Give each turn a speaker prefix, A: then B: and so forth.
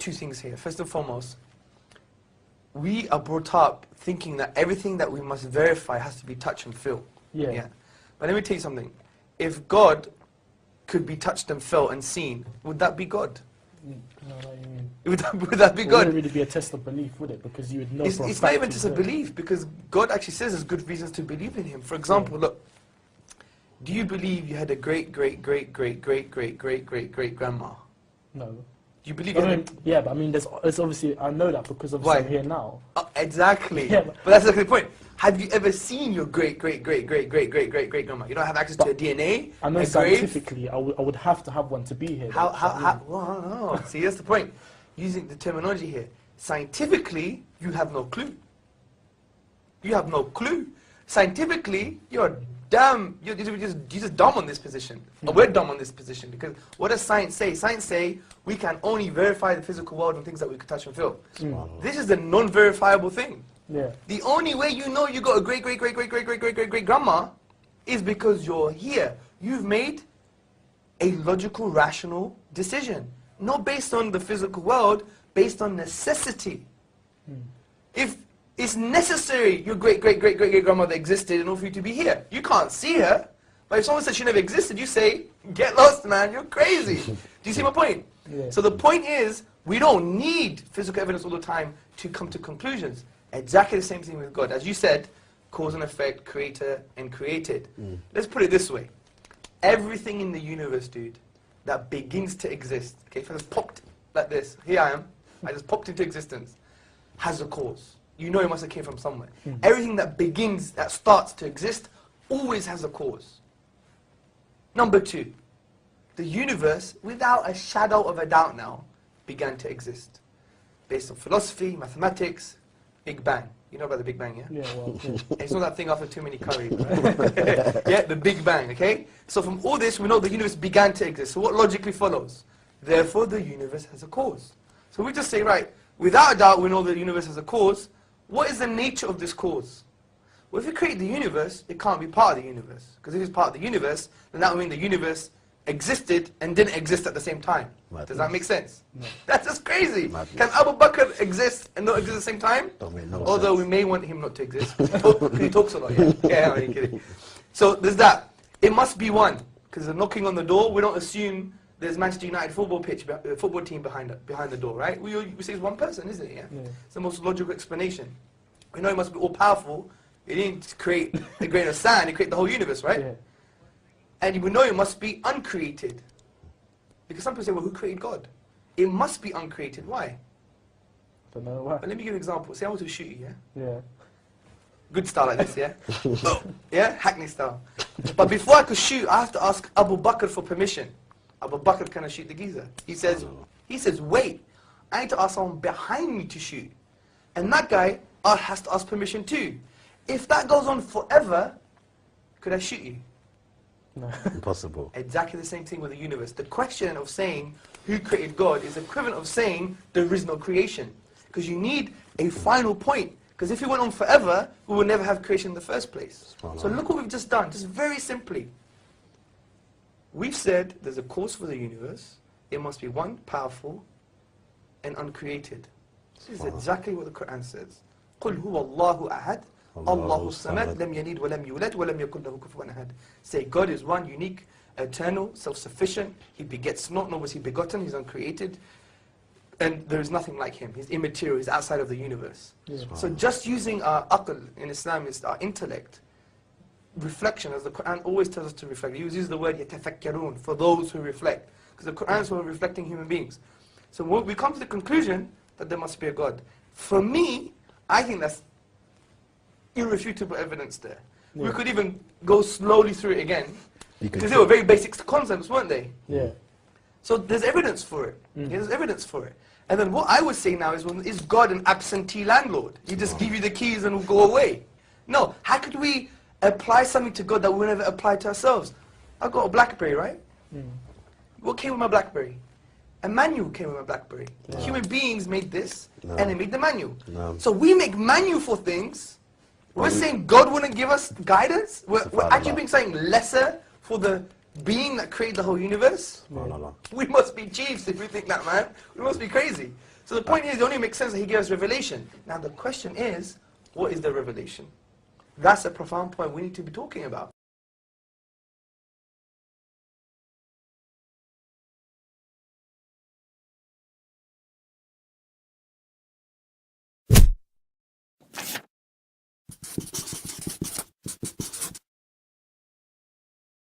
A: two things here. First and foremost, we are brought up thinking that everything that we must verify has to be touch and feel.
B: Yeah.
A: But let me tell you something. If God could be touched and felt and seen, would that be God?
B: No, what you mean.
A: Would that be
B: It
A: God?
B: wouldn't really be a test of belief, would it? Because you would know for a
A: It's
B: fact
A: not even
B: he's
A: just a
B: there.
A: belief, because God actually says there's good reasons to believe in Him. For example, look, do you believe you had a great grandma?
B: No.
A: Do you believe
B: I
A: you had
B: mean, yeah, but I mean, there's obviously, I know that because obviously
A: Why?
B: I'm here now.
A: Exactly.
B: Yeah,
A: but that's exactly the point. Have you ever seen your great grandma? You don't have access to her DNA.
B: I know
A: her grave?
B: scientifically, I would have to have one to be here.
A: Well, no. See, that's the point. Using the terminology here. Scientifically, you have no clue. You have no clue. Scientifically, you're just dumb on this position. Or we're dumb on this position, because what does science say? Science say we can only verify the physical world and things that we can touch and feel. This is the non-verifiable thing.
B: Yeah.
A: The only way you know you got a great grandma is because you're here. You've made a logical, rational decision. Not based on the physical world, based on necessity. If it's necessary your great grandmother existed in order for you to be here. You can't see her, but if someone says she never existed, you say, get lost, man, you're crazy. Do you see my point?
B: Yeah.
A: So the point is, we don't need physical evidence all the time to come to conclusions. Exactly the same thing with God. As you said, cause and effect, creator and created. Let's put it this way. Everything in the universe, dude, that begins to exist, okay, if I just popped like this, here I am, I just popped into existence, has a cause. You know it must have came from somewhere. Everything that begins, that starts to exist, always has a cause. Number two, the universe, without a shadow of a doubt now, began to exist. Based on philosophy, mathematics, Big Bang. You know about the Big Bang, yeah?
B: Yeah, well, yeah.
A: It's not that thing after too many curries, right? Yeah, the Big Bang, okay? So from all this, we know the universe began to exist. So what logically follows? Therefore, the universe has a cause. So we just say, right, without a doubt, we know the universe has a cause. What is the nature of this cause? Well, if you create the universe, it can't be part of the universe. Because if it's part of the universe, then that would mean the universe existed and didn't exist at the same time. Does that make sense? No. That's just crazy. Can Abu Bakr exist and not exist at the same time?
C: Don't make no
A: Although
C: sense.
A: we may want him not to exist. Because he talks a lot, yeah. Yeah, I'm kidding. So there's that. It must be one. Because they're knocking on the door, we don't assume there's Manchester United football team behind the door, right? We say it's one person, isn't it? Yeah? It's the most logical explanation. We know it must be all powerful. He didn't create a grain of sand, he created the whole universe, right?
B: Yeah.
A: And we know it must be uncreated. Because some people say, well, who created God? It must be uncreated. Why?
B: Don't know why.
A: But let me give you an example. Say I want to shoot you, yeah?
B: Yeah.
A: Good style like this, yeah? Yeah? Hackney style. But before I could shoot, I have to ask Abu Bakr for permission. Abu Bakr, can I shoot the geezer? He says, wait, I need to ask someone behind me to shoot. And that guy has to ask permission too. If that goes on forever, could I shoot you?
B: No.
C: Impossible.
A: Exactly the same thing with the universe. The question of saying who created God is equivalent of saying there is no creation. Because you need a final point. Because if it went on forever, we would never have creation in the first place. So look what we've just done, just very simply. We've said there's a cause for the universe. It must be one, powerful, and uncreated. This is exactly what the Quran says. قُلْ هُوَ اللَّهُ أَحَدٌ اللَّهُ الصَّمَدُ لَمْ يَلِدْ وَلَمْ يُولَدْ وَلَمْ يَكُنْ لَهُ كُفُوًا أَحَدٌ. Say God is one, unique, eternal, self-sufficient. He begets not, nor was he begotten. He's uncreated. And there is nothing like him. He's immaterial. He's outside of the universe. Yeah. So just using our aql in Islam is our intellect. Reflection, as the Quran always tells us to reflect. He uses the word يَتَفَكَّرُونَ, for those who reflect. Because the Quran is for reflecting human beings. So we come to the conclusion that there must be a God. For me, I think that's irrefutable evidence there. Yeah. We could even go slowly through it again. Because they were very basic concepts, weren't they?
B: Yeah.
A: So there's evidence for it. Yeah, there's evidence for it. And then what I would say now is God an absentee landlord? He just give you the keys and will go away. No. How could we apply something to God that we never apply to ourselves? I've got a BlackBerry, right? What came with my BlackBerry? A manual came with my BlackBerry. Yeah. Human beings made this, and they made the manual. So we make manual for things. We're saying God wouldn't give us guidance? We're actually being saying lesser for the being that created the whole universe?
C: No.
A: We must be chiefs if we think that, man. We must be crazy. So the point is, it only makes sense that he gave us revelation. Now the question is, what is the revelation? That's a profound point we need to be talking about.